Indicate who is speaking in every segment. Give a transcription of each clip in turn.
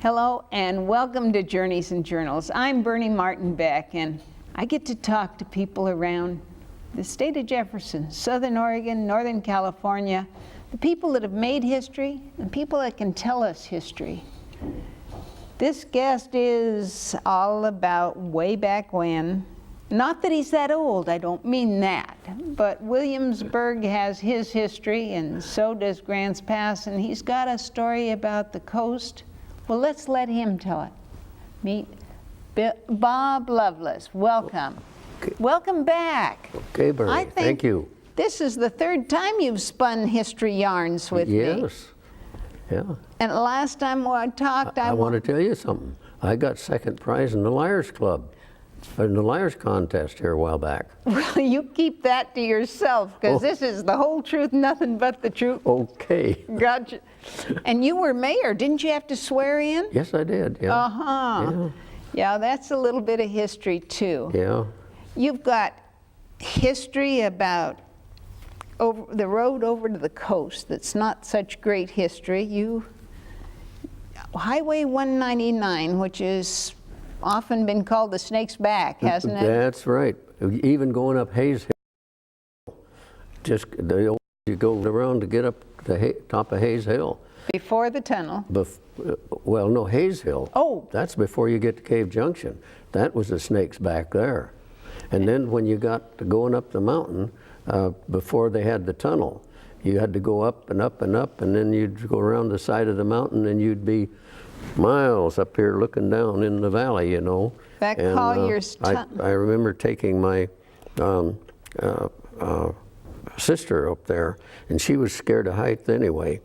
Speaker 1: Hello and welcome to Journeys and Journals. I'm Bernie Martin Beck, and I get to talk to people around the state of Jefferson, Southern Oregon, Northern California, the people that have made history and people that can tell us history. This guest is all about way back when. Not that he's that old, I don't mean that, but Williamsburg has his history and so does Grants Pass, and he's got a story about the coast. Well, let's let him tell it. Meet Bob Loveless. Welcome.
Speaker 2: Okay.
Speaker 1: Welcome back.
Speaker 2: Okay, Bernie. Thank you.
Speaker 1: This is the third time you've spun history yarns with me.
Speaker 2: Yes. Yeah.
Speaker 1: And last time I talked,
Speaker 2: I want to tell you something. I got second prize in the Liars Club, in the Liars contest here a while back.
Speaker 1: Well, you keep that to yourself, because this is the whole truth, nothing but the truth.
Speaker 2: Okay.
Speaker 1: Gotcha. And you were mayor. Didn't you have to swear in?
Speaker 2: Yes, I did. Yeah.
Speaker 1: Uh-huh. Yeah, that's a little bit of history, too.
Speaker 2: Yeah.
Speaker 1: You've got history about over the road over to the coast that's not such great history. Highway 199, which has often been called the Snake's Back, hasn't it?
Speaker 2: That's right. Even going up Hayes Hill, you go around to get up the top of Hayes Hill.
Speaker 1: Before the tunnel.
Speaker 2: Well, no, Hayes Hill.
Speaker 1: Oh.
Speaker 2: That's before you get to Cave Junction. That was the Snake's Back there. And then when you got to going up the mountain, before they had the tunnel, you had to go up and up and up, and then you'd go around the side of the mountain and you'd be miles up here looking down in the valley, you know.
Speaker 1: That Collier's tunnel.
Speaker 2: I remember taking my sister up there, and she was scared of heights anyway,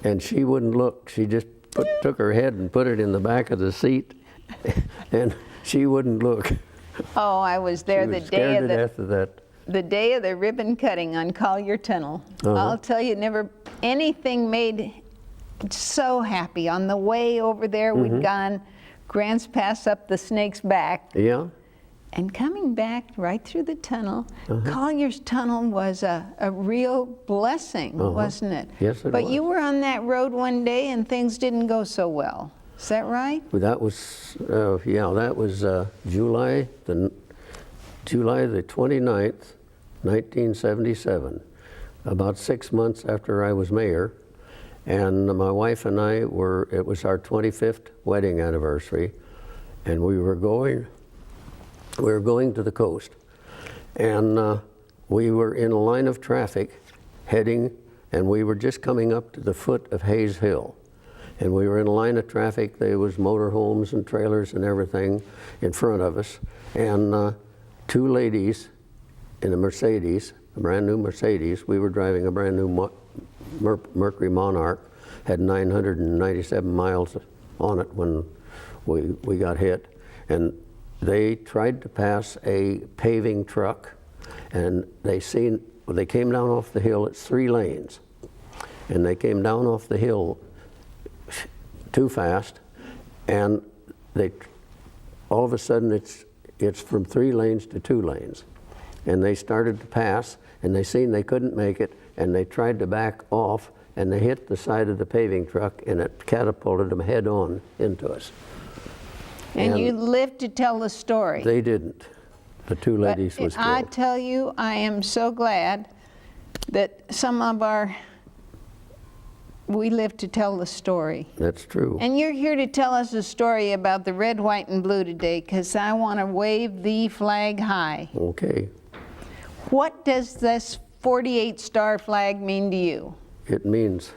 Speaker 2: and she wouldn't look. She just took her head and put it in the back of the seat, and she wouldn't look.
Speaker 1: Oh, I was there the day of
Speaker 2: the
Speaker 1: day of the ribbon cutting on Collier Tunnel. I'll tell you, never anything made so happy. On the way over there, we'd gone Grants Pass up the Snake's Back.
Speaker 2: Yeah.
Speaker 1: And coming back right through the tunnel, Collier's Tunnel was a real blessing, wasn't it?
Speaker 2: Yes, it was.
Speaker 1: But you were on that road one day and things didn't go so well. Is that right?
Speaker 2: Well, that was, that was July the 29th, 1977, about 6 months after I was mayor. And my wife and I it was our 25th wedding anniversary, and we were going to the coast. And we were in a line of traffic heading, and we were just coming up to the foot of Hayes Hill. And we were in a line of traffic. There was motorhomes and trailers and everything in front of us. And two ladies in a Mercedes, a brand new Mercedes. We were driving a brand new Mercury Monarch, had 997 miles on it when we got hit. And they tried to pass a paving truck, and they came down off the hill. It's 3 lanes. And they came down off the hill too fast, and all of a sudden it's from 3 lanes to 2 lanes. And they started to pass, and they seen they couldn't make it, and they tried to back off, and they hit the side of the paving truck, and it catapulted them head on into us.
Speaker 1: And you lived to tell the story.
Speaker 2: They didn't. The 2 ladies was killed.
Speaker 1: I tell you, I am so glad that we live to tell the story.
Speaker 2: That's true.
Speaker 1: And you're here to tell us a story about the red, white, and blue today, because I want to wave the flag high.
Speaker 2: Okay.
Speaker 1: What does this 48-star flag mean to you?
Speaker 2: It means?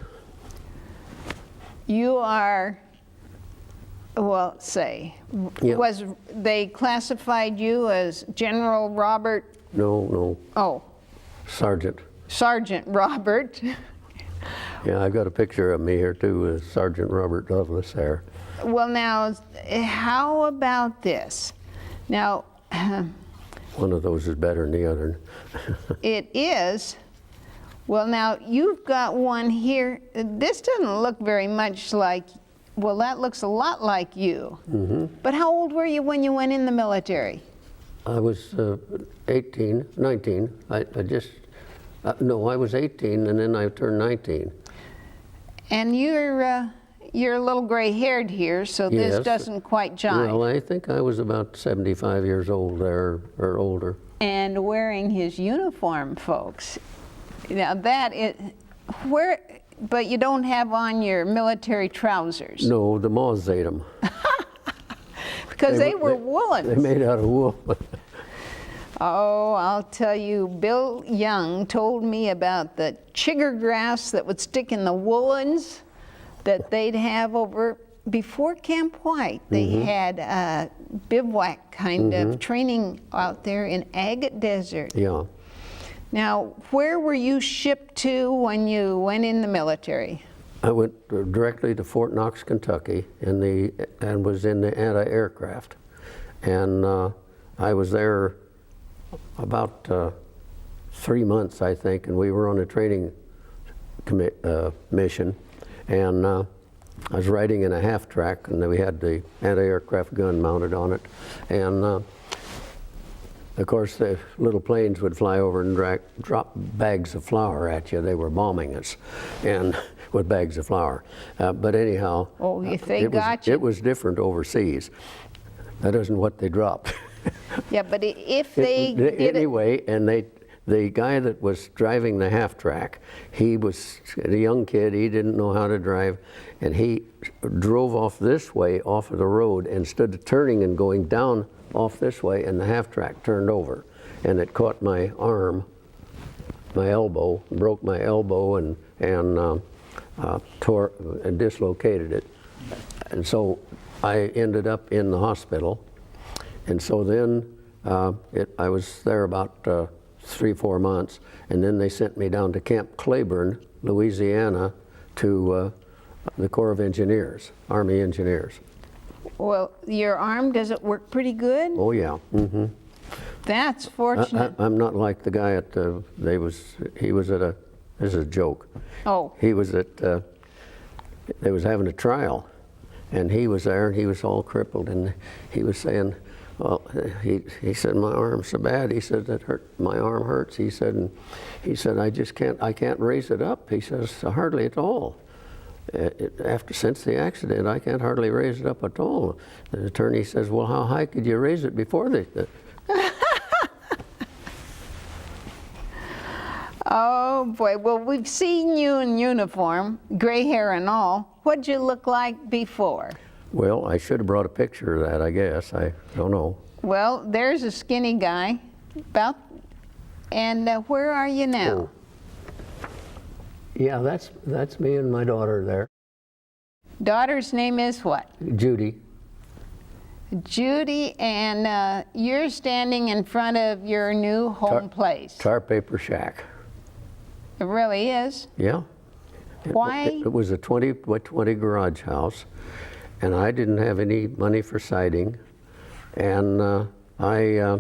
Speaker 1: You are, was they classified you as General Robert?
Speaker 2: No.
Speaker 1: Oh.
Speaker 2: Sergeant.
Speaker 1: Sergeant Robert.
Speaker 2: Yeah, I've got a picture of me here too with Sergeant Robert Loveless there.
Speaker 1: Well, now, how about this? Now,
Speaker 2: one of those is better than the other.
Speaker 1: It is. Well, now, you've got one here. This doesn't look very much like, well, that looks a lot like you. But how old were you when you went in the military?
Speaker 2: I was 19. No, I was 18, and then I turned 19.
Speaker 1: And you're you're a little gray-haired here, so this
Speaker 2: Yes.
Speaker 1: doesn't quite jive.
Speaker 2: Well, I think I was about 75 years old there, or older.
Speaker 1: And wearing his uniform, folks. Now that is, where, but you don't have on your military trousers.
Speaker 2: No, the moths ate them.
Speaker 1: Because they were woolens.
Speaker 2: They made out of wool.
Speaker 1: Oh, I'll tell you, Bill Young told me about the chigger grass that would stick in the woolens that they'd have over before Camp White. They had a bivouac kind of training out there in Agate Desert.
Speaker 2: Yeah.
Speaker 1: Now, where were you shipped to when you went in the military?
Speaker 2: I went directly to Fort Knox, Kentucky, and was in the anti-aircraft. And I was there about 3 months, I think, and we were on a training mission. And I was riding in a half-track, and then we had the anti-aircraft gun mounted on it. And of course, the little planes would fly over and drop bags of flour at you. They were bombing us, and with bags of flour. But anyhow,
Speaker 1: Oh, if they got you.
Speaker 2: It was different overseas. That isn't what they dropped.
Speaker 1: Yeah, but if they did it,
Speaker 2: Anyway, and the guy that was driving the half-track, he was a young kid, he didn't know how to drive, and he drove off this way, off of the road, and stood turning and going down off this way, and the half-track turned over, and it caught my arm, my elbow, broke my elbow, and tore and dislocated it. And so I ended up in the hospital. And so then I was there about 3-4 months, and then they sent me down to Camp Claiborne, Louisiana, to the Corps of Engineers, Army Engineers.
Speaker 1: well, your arm, does it work pretty good?
Speaker 2: Oh yeah. Mm-hmm.
Speaker 1: That's fortunate.
Speaker 2: I'm not like the guy at he was at this is a joke.
Speaker 1: Oh,
Speaker 2: He was at, they was having a trial, and he was there, and he was all crippled, and he was saying, well, he said, my arm's so bad. He said, my arm hurts. He said, I can't raise it up. He says, hardly at all. Since the accident, I can't hardly raise it up at all. The attorney says, well, how high could you raise it before the
Speaker 1: oh boy. Well, we've seen you in uniform, gray hair and all. What'd you look like before?
Speaker 2: Well, I should have brought a picture of that, I guess. I don't know.
Speaker 1: Well, there's a skinny guy, and where are you now?
Speaker 2: Oh. Yeah, that's me and my daughter there.
Speaker 1: Daughter's name is what?
Speaker 2: Judy.
Speaker 1: Judy, and you're standing in front of your new home place.
Speaker 2: Tar paper shack.
Speaker 1: It really is.
Speaker 2: Yeah.
Speaker 1: Why?
Speaker 2: It was a 20 by 20 garage house, and I didn't have any money for siding, and I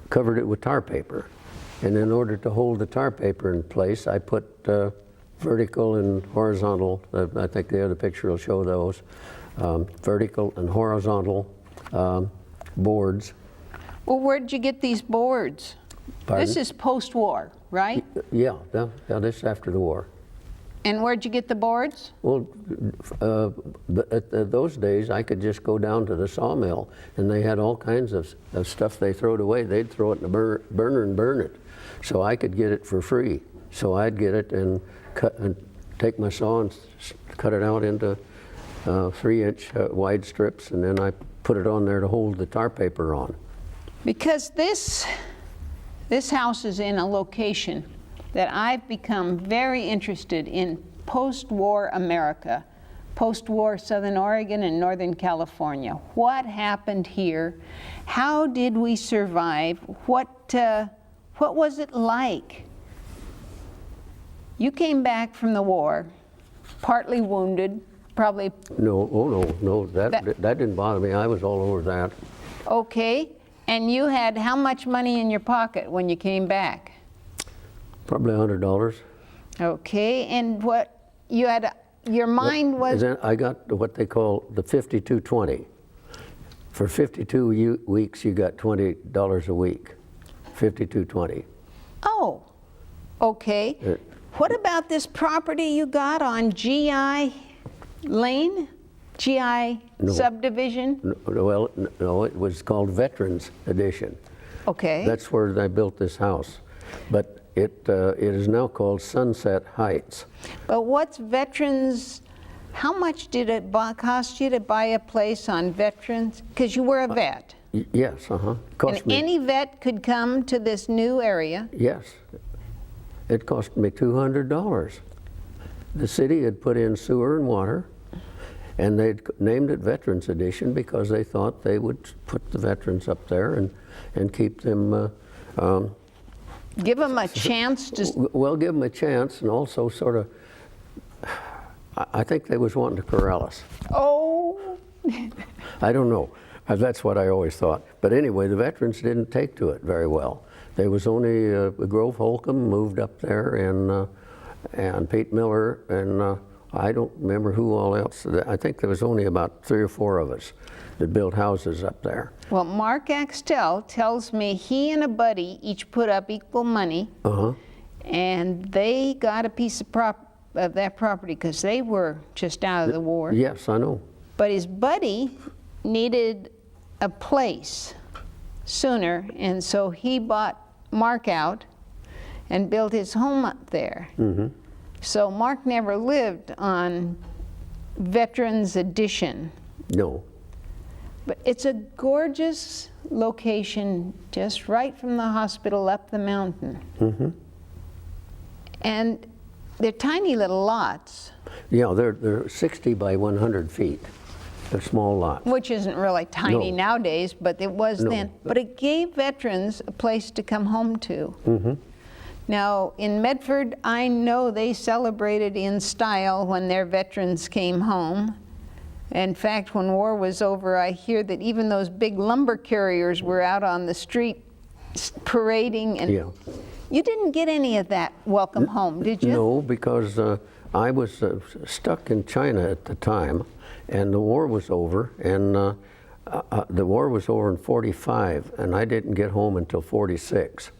Speaker 2: covered it with tar paper. And in order to hold the tar paper in place, I put vertical and horizontal, I think the other picture will show those, vertical and horizontal boards.
Speaker 1: Well, where'd you get these boards?
Speaker 2: Pardon?
Speaker 1: This is post-war, right?
Speaker 2: Yeah, this is after the war.
Speaker 1: And where'd you get the boards?
Speaker 2: Well, at those days, I could just go down to the sawmill, and they had all kinds of stuff they throwed away. They'd throw it in the burner and burn it. So I could get it for free. So I'd get it and take my saw and cut it out into 3-inch wide strips, and then I put it on there to hold the tar paper on.
Speaker 1: Because this house is in a location that I've become very interested in post-war America, post-war Southern Oregon and Northern California. What happened here? How did we survive? What was it like? You came back from the war, partly wounded, probably.
Speaker 2: No, oh no, that didn't bother me. I was all over that.
Speaker 1: Okay, and you had how much money in your pocket when you came back?
Speaker 2: Probably $100.
Speaker 1: Okay, and what you had, your mind was?
Speaker 2: Then I got what they call the 52-20. For 52 weeks, you got $20 a week. 52-20.
Speaker 1: Oh, okay. What about this property you got on GI Lane? GI
Speaker 2: No.
Speaker 1: subdivision?
Speaker 2: Well, no, it was called Veterans Edition.
Speaker 1: Okay.
Speaker 2: That's where I built this house. But it is now called Sunset Heights.
Speaker 1: But what's Veterans, how much did it cost you to buy a place on Veterans? Because you were a vet.
Speaker 2: Yes,
Speaker 1: And
Speaker 2: Cost me.
Speaker 1: any vet could come to this new area.
Speaker 2: Yes. It cost me $200. The city had put in sewer and water, and they'd named it Veterans Edition because they thought they would put the veterans up there and keep them,
Speaker 1: Give them a chance to,
Speaker 2: well, give them a chance, and also sort of, I think they was wanting to corral us.
Speaker 1: oh,
Speaker 2: I don't know. That's what I always thought. But anyway, the veterans didn't take to it very well. There was only Grove Holcomb moved up there, and Pete Miller, and I don't remember who all else. I think there was only about 3 or 4 of us that built houses up there.
Speaker 1: well, Mark Axtell tells me he and a buddy each put up equal money, and they got a piece of that property because they were just out of the war.
Speaker 2: Yes, I know.
Speaker 1: But his buddy needed a place sooner, and so he bought Mark out and built his home up there. So Mark never lived on Veterans Edition.
Speaker 2: No.
Speaker 1: But it's a gorgeous location just right from the hospital up the mountain. And they're tiny little lots,
Speaker 2: Yeah, they're 60 by 100 feet. They're small lots.
Speaker 1: which isn't really tiny
Speaker 2: No.
Speaker 1: nowadays, but it was
Speaker 2: No.
Speaker 1: then. But it gave veterans a place to come home to. Now, in Medford, I know they celebrated in style when their veterans came home. In fact, when war was over, I hear that even those big lumber carriers were out on the street parading. And
Speaker 2: Yeah.
Speaker 1: you didn't get any of that welcome home, did you?
Speaker 2: No, because I was stuck in China at the time, and the war was over, and the war was over in 45, and I didn't get home until 46,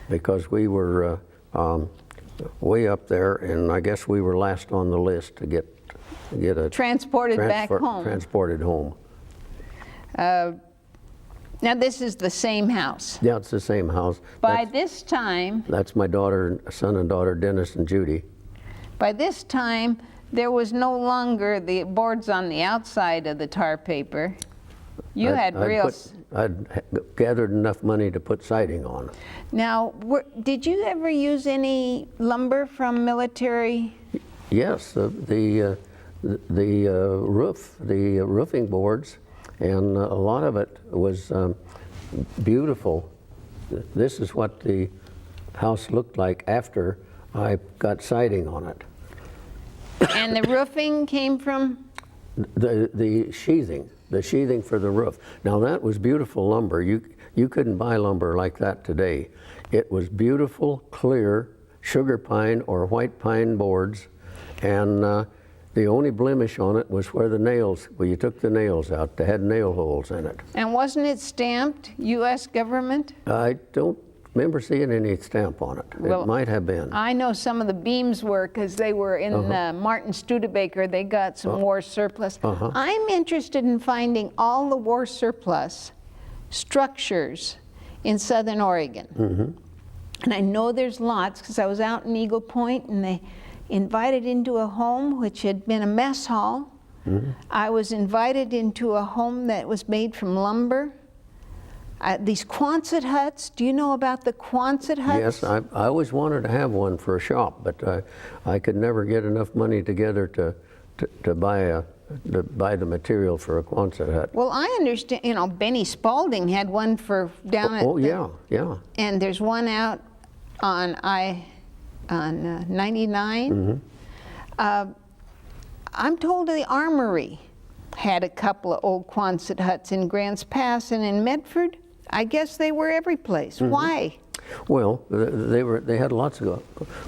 Speaker 2: because we were way up there, and I guess we were last on the list to get a
Speaker 1: Transported back home.
Speaker 2: transported home.
Speaker 1: Now, this is the same house.
Speaker 2: Yeah, it's the same house.
Speaker 1: By this time,
Speaker 2: That's my son and daughter, Dennis and Judy.
Speaker 1: there was no longer the boards on the outside of the tar paper. You had real.
Speaker 2: I'd gathered enough money to put siding on.
Speaker 1: Now, did you ever use any lumber from military?
Speaker 2: Yes, the roof, the roofing boards, and a lot of it was beautiful. This is what the house looked like after I got siding on it.
Speaker 1: And the roofing came from?
Speaker 2: The sheathing for the roof. Now that was beautiful lumber. You couldn't buy lumber like that today. It was beautiful, clear sugar pine or white pine boards, and the only blemish on it was where you took the nails out. They had nail holes in it.
Speaker 1: And wasn't it stamped U.S. government?
Speaker 2: I don't remember seeing any stamp on it.
Speaker 1: Well,
Speaker 2: it might have been.
Speaker 1: I know some of the beams were because they were in Martin Studebaker. They got some war surplus. I'm interested in finding all the war surplus structures in Southern Oregon. And I know there's lots because I was out in Eagle Point and they invited into a home which had been a mess hall. I was invited into a home that was made from lumber. These Quonset huts, do you know about the Quonset huts?
Speaker 2: Yes, I always wanted to have one for a shop, but I could never get enough money together to buy the material for a Quonset hut.
Speaker 1: Well, I understand, Benny Spalding had one for down at
Speaker 2: yeah.
Speaker 1: And there's one out on 99. I'm told the Armory had a couple of old Quonset huts in Grants Pass and in Medford. I guess they were every place. Why?
Speaker 2: Well, they had lots of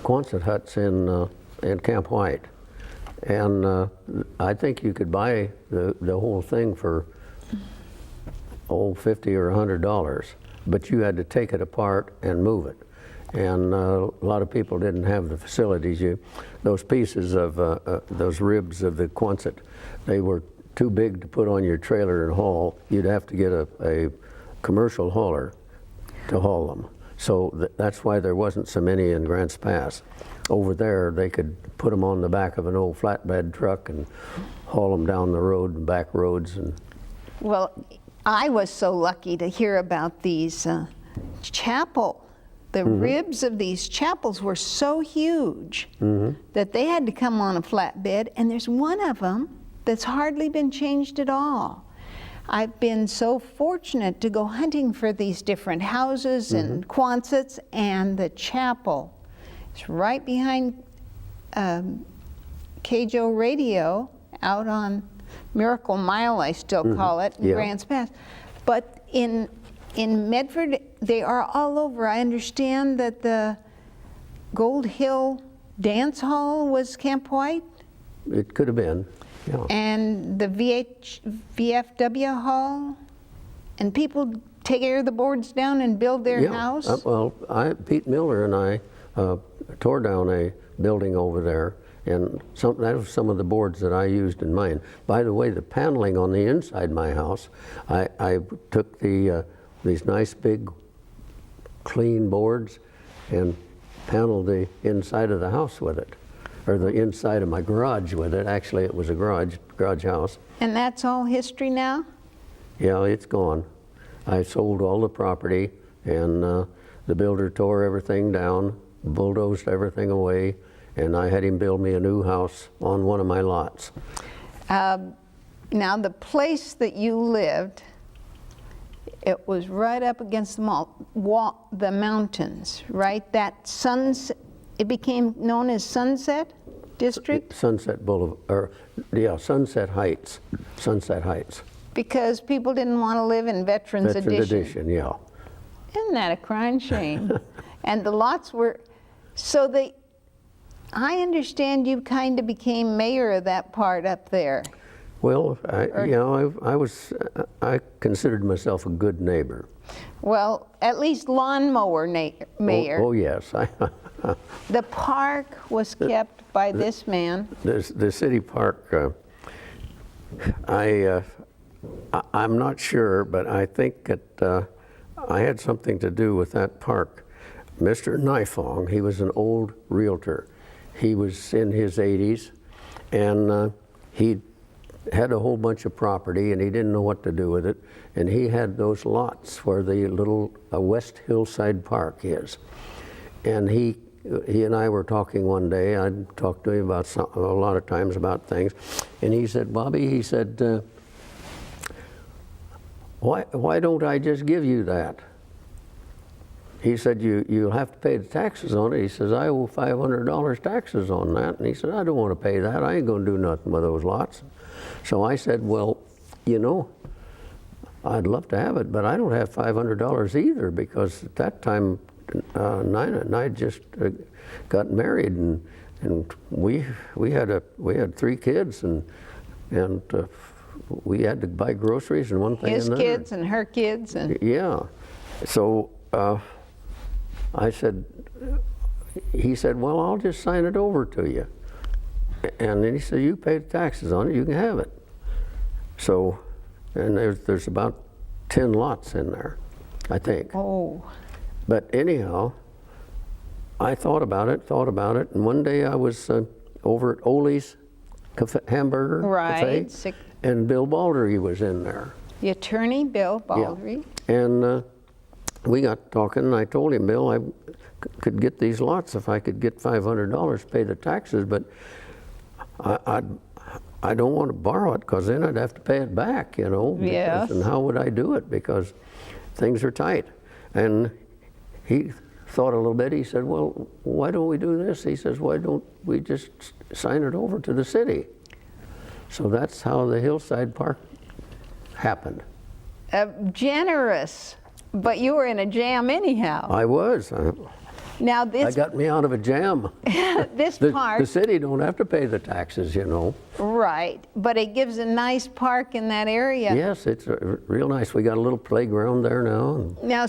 Speaker 2: Quonset huts in Camp White, and I think you could buy the whole thing for $50 or $100, but you had to take it apart and move it. and a lot of people didn't have the facilities. Those pieces of those ribs of the Quonset, they were too big to put on your trailer and haul. You'd have to get a commercial hauler to haul them. So that's why there wasn't so many in Grants Pass. Over there, they could put them on the back of an old flatbed truck and haul them down the road and back roads. And
Speaker 1: Well, I was so lucky to hear about these chapel. The ribs of these chapels were so huge that they had to come on a flatbed, and there's one of them that's hardly been changed at all. I've been so fortunate to go hunting for these different houses and Quonsets, and the chapel is right behind KJO Radio out on Miracle Mile, I still call it, in
Speaker 2: Yeah.
Speaker 1: Grants Pass. But in Medford, they are all over. I understand that the Gold Hill Dance Hall was Camp White,
Speaker 2: it could have been, yeah.
Speaker 1: and the VFW Hall, and people tear the boards down and build their
Speaker 2: Yeah.
Speaker 1: house.
Speaker 2: Well, Pete Miller and I tore down a building over there, and that was some of the boards that I used in mine. By the way, the paneling on the inside my house, I took these nice big clean boards and paneled the inside of the house with it, or the inside of my garage with it. Actually, it was a garage house.
Speaker 1: And that's all history now?
Speaker 2: Yeah, it's gone. I sold all the property, and the builder tore everything down, bulldozed everything away, and I had him build me a new house on one of my lots.
Speaker 1: Now, the place that you lived, it was right up against the mountains, right? That it became known as Sunset District?
Speaker 2: Sunset Boulevard, or yeah, Sunset Heights. Sunset Heights.
Speaker 1: Because people didn't want to live in Veterans Edition.
Speaker 2: Yeah.
Speaker 1: Isn't that a crying shame? And the lots were, I understand you kind of became mayor of that part up there.
Speaker 2: Well, I considered myself a good neighbor.
Speaker 1: Well, at least lawnmower mayor.
Speaker 2: Oh yes.
Speaker 1: The park was kept by this man.
Speaker 2: The city park, I'm not sure, but I think that I had something to do with that park. Mr. Nifong, he was an old realtor. He was in his 80s, and he had a whole bunch of property, and he didn't know what to do with it. And he had those lots where the little West Hillside Park is. And he and I were talking one day. I'd talked to him about a lot of times about things, and he said, "Bobby," he said, why don't I just give you that?" He said, you'll have to pay the taxes on it. He says, "I owe $500 taxes on that." And he said, "I don't want to pay that. I ain't going to do nothing with those lots." So I said, "Well, I'd love to have it, but I don't have $500 either, because at that time, Nina and I just got married, and we had 3 kids, and we had to buy groceries and one thing and another.
Speaker 1: His kids and her kids and
Speaker 2: Yeah. So I said, he said, "Well, I'll just sign it over to you." And then he said, "You pay the taxes on it, you can have it." So, and there's about 10 lots in there, I think.
Speaker 1: oh,
Speaker 2: But anyhow, I thought about it, and one day I was over at Ole's Hamburger
Speaker 1: right.
Speaker 2: Cafe, and Bill Baldry was in there.
Speaker 1: The attorney, Bill Baldry.
Speaker 2: And we got talking, and I told him, "Bill, I could get these lots if I could get $500 to pay the taxes, but I don't want to borrow it, because then I'd have to pay it back,
Speaker 1: Yes.
Speaker 2: And how would I do it, because things are tight." And he thought a little bit. He said, "Well, why don't we do this?" He says, "Why don't we just sign it over to the city?" So that's how the Hillside Park happened.
Speaker 1: Generous, but you were in a jam anyhow.
Speaker 2: I was.
Speaker 1: Now
Speaker 2: I
Speaker 1: this
Speaker 2: got me out of a jam.
Speaker 1: this
Speaker 2: The
Speaker 1: park,
Speaker 2: city don't have to pay the taxes,
Speaker 1: right? But it gives a nice park in that area.
Speaker 2: Yes, it's real nice. We got a little playground there now.
Speaker 1: Now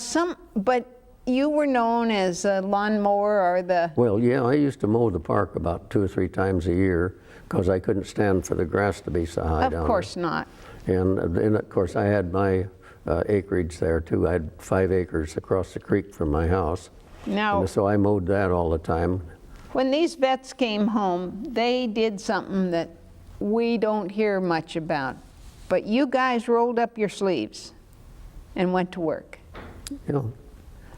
Speaker 1: but you were known as a lawnmower or the,
Speaker 2: Well, yeah, I used to mow the park about 2 or 3 times a year because I couldn't stand for the grass to be so high down there.
Speaker 1: of course not.
Speaker 2: And then, of course, I had my acreage there too. I had 5 acres across the creek from my house.
Speaker 1: Now,
Speaker 2: And so I mowed that all the time.
Speaker 1: when these vets came home, they did something that we don't hear much about. But you guys rolled up your sleeves and went to work.
Speaker 2: You know,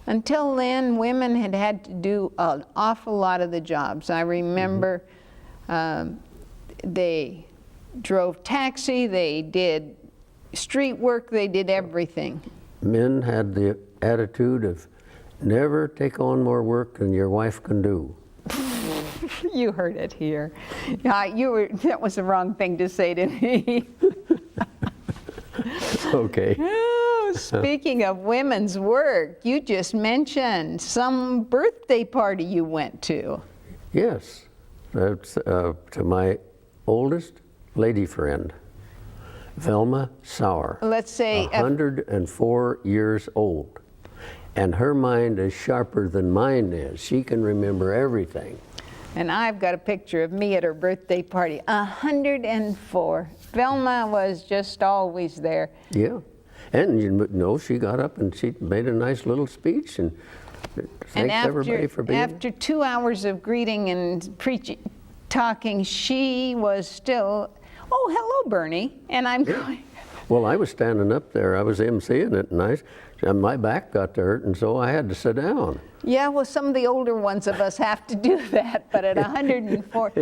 Speaker 1: Until then, women had had to do an awful lot of the jobs. I remember they drove taxi, they did street work, they did everything.
Speaker 2: men had the attitude of never take on more work than your wife can do.
Speaker 1: You heard it here. That was the wrong thing to say to me.
Speaker 2: Okay.
Speaker 1: Oh, speaking of women's work, you just mentioned some birthday party you went to.
Speaker 2: Yes, that's to my oldest lady friend, Velma Sauer.
Speaker 1: Let's say
Speaker 2: 104 years old. And her mind is sharper than mine is. She can remember everything.
Speaker 1: and I've got a picture of me at her birthday party, 104. Velma was just always there.
Speaker 2: Yeah. And you know, she got up and she made a nice little speech and thanked everybody for being there.
Speaker 1: After 2 hours of greeting and preaching, talking, she was still, oh, hello, Bernie. And I'm going,
Speaker 2: Well, I was standing up there. I was emceeing it, and my back got to hurt, and so I had to sit down.
Speaker 1: yeah, well, some of the older ones of us have to do that, but at 104,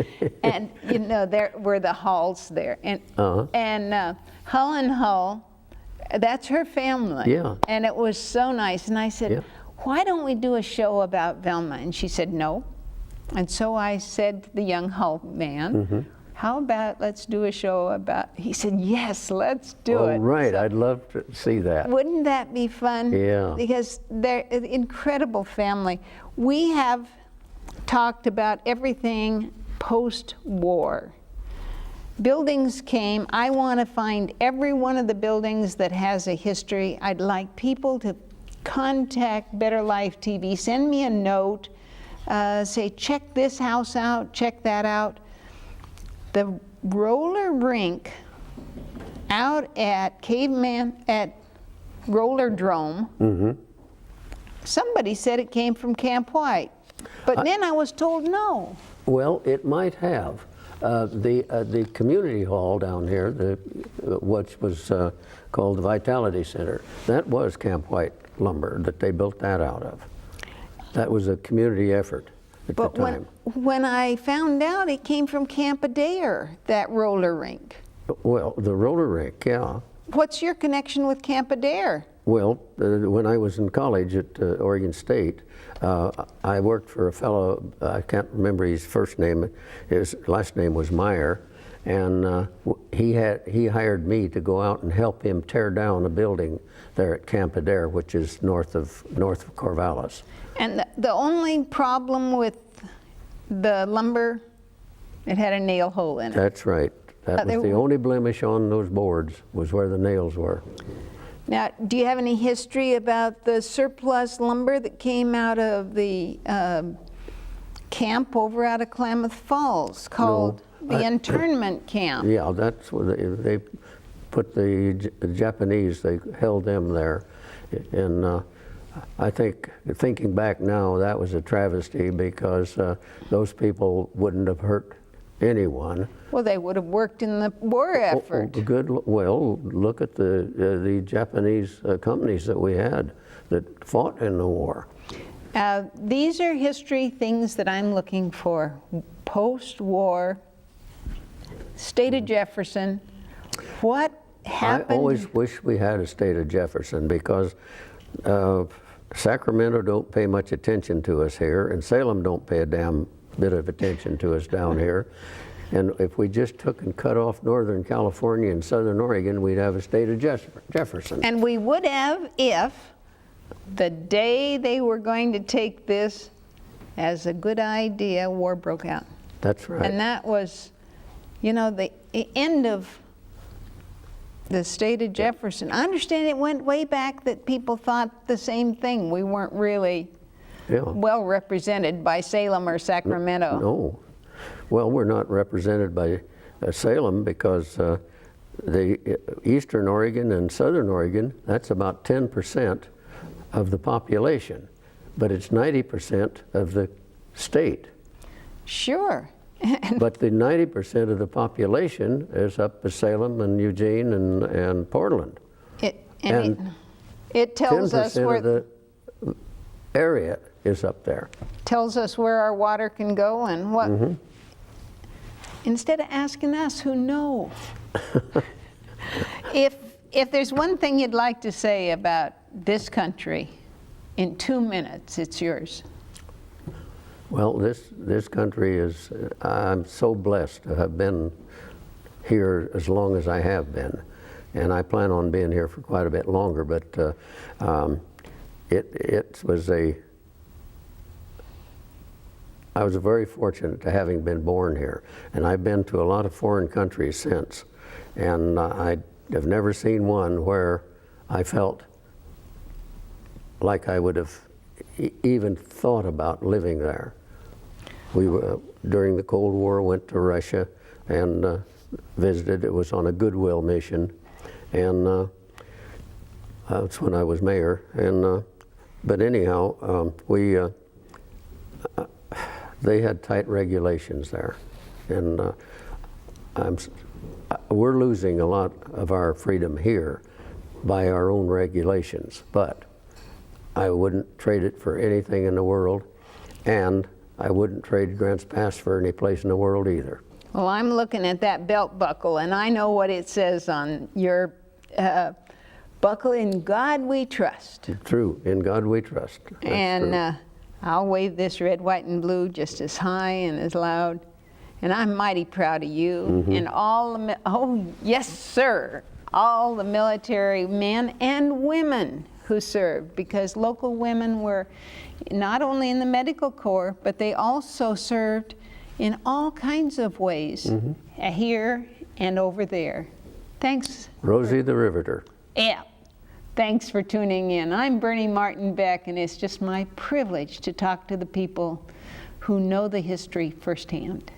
Speaker 1: and you know, there were the Halls there, and Hull and Hull, that's her family.
Speaker 2: Yeah.
Speaker 1: And it was so nice, and I said,
Speaker 2: Yeah.
Speaker 1: why don't we do a show about Velma? And she said, no. And so I said to the young Hull man, how about let's do a show about, he said, yes, let's do it.
Speaker 2: Oh, right.
Speaker 1: So
Speaker 2: I'd love to see that.
Speaker 1: wouldn't that be fun?
Speaker 2: Yeah.
Speaker 1: Because they're an incredible family. We have talked about everything post-war. Buildings came. I want to find every one of the buildings that has a history. I'd like people to contact Better Life TV. Send me a note. Say, check this house out, check that out. The roller rink out at Roller Drome, somebody said it came from Camp White. But then I was told no.
Speaker 2: Well, it might have. The community hall down here, which was called the Vitality Center, that was Camp White lumber that they built that out of. That was a community effort at
Speaker 1: But
Speaker 2: the time.
Speaker 1: when I found out it came from Camp Adair, that roller rink.
Speaker 2: Well, the roller rink, yeah.
Speaker 1: What's your connection with Camp Adair?
Speaker 2: Well, when I was in college at Oregon State, I worked for a fellow, I can't remember his first name, his last name was Meyer, and he hired me to go out and help him tear down a building there at Camp Adair, which is north of Corvallis.
Speaker 1: And the only problem with the lumber, it had a nail hole in it.
Speaker 2: That's right. That was the only blemish on those boards, was where the nails were.
Speaker 1: Now, do you have any history about the surplus lumber that came out of the camp over out of Klamath Falls called the internment camp?
Speaker 2: Yeah, that's where they put the Japanese, they held them there. And I think, thinking back now, that was a travesty because those people wouldn't have hurt anyone.
Speaker 1: Well, they would have worked in the war effort.
Speaker 2: Well, look at the Japanese companies that we had that fought in the war.
Speaker 1: These are history things that I'm looking for. Post-war, state of Jefferson, what happened?
Speaker 2: I always wish we had a state of Jefferson because Sacramento don't pay much attention to us here, and Salem don't pay a damn bit of attention to us down here. And if we just took and cut off Northern California and Southern Oregon, we'd have a state of Jefferson.
Speaker 1: And we would have if the day they were going to take this as a good idea, war broke out.
Speaker 2: That's right.
Speaker 1: And that was, you know, the end of the state of Jefferson. I understand it went way back that people thought the same thing. We weren't really
Speaker 2: Yeah.
Speaker 1: well represented by Salem or Sacramento.
Speaker 2: No. Well, we're not represented by Salem because the Eastern Oregon and Southern Oregon, that's about 10% of the population, but it's 90% of the state.
Speaker 1: Sure.
Speaker 2: But the 90% of the population is up at Salem and Eugene and Portland.
Speaker 1: It tells us
Speaker 2: 10%
Speaker 1: where
Speaker 2: of the area is up there.
Speaker 1: tells us where our water can go and what.
Speaker 2: Mm-hmm.
Speaker 1: Instead of asking us who know. If there's one thing you'd like to say about this country in 2 minutes, it's yours.
Speaker 2: Well, this country is, I'm so blessed to have been here as long as I have been. And I plan on being here for quite a bit longer, but I was very fortunate to having been born here. And I've been to a lot of foreign countries since. And I have never seen one where I felt like I would have even thought about living there. We during the Cold War, went to Russia and visited. It was on a goodwill mission, and that's when I was mayor. And but anyhow, they had tight regulations there, and we're losing a lot of our freedom here by our own regulations. But I wouldn't trade it for anything in the world, and I wouldn't trade Grants Pass for any place in the world either.
Speaker 1: Well, I'm looking at that belt buckle, and I know what it says on your buckle, "In God We Trust."
Speaker 2: True, in God we trust. That's
Speaker 1: And
Speaker 2: true.
Speaker 1: I'll wave this red, white, and blue just as high and as loud. And I'm mighty proud of you and all the, oh, yes, sir, all the military men and women who served, because local women were not only in the medical corps, but they also served in all kinds of ways, here and over there. Thanks.
Speaker 2: Rosie the Riveter.
Speaker 1: Yeah. Thanks for tuning in. I'm Bernie Martin Beck, and it's just my privilege to talk to the people who know the history firsthand.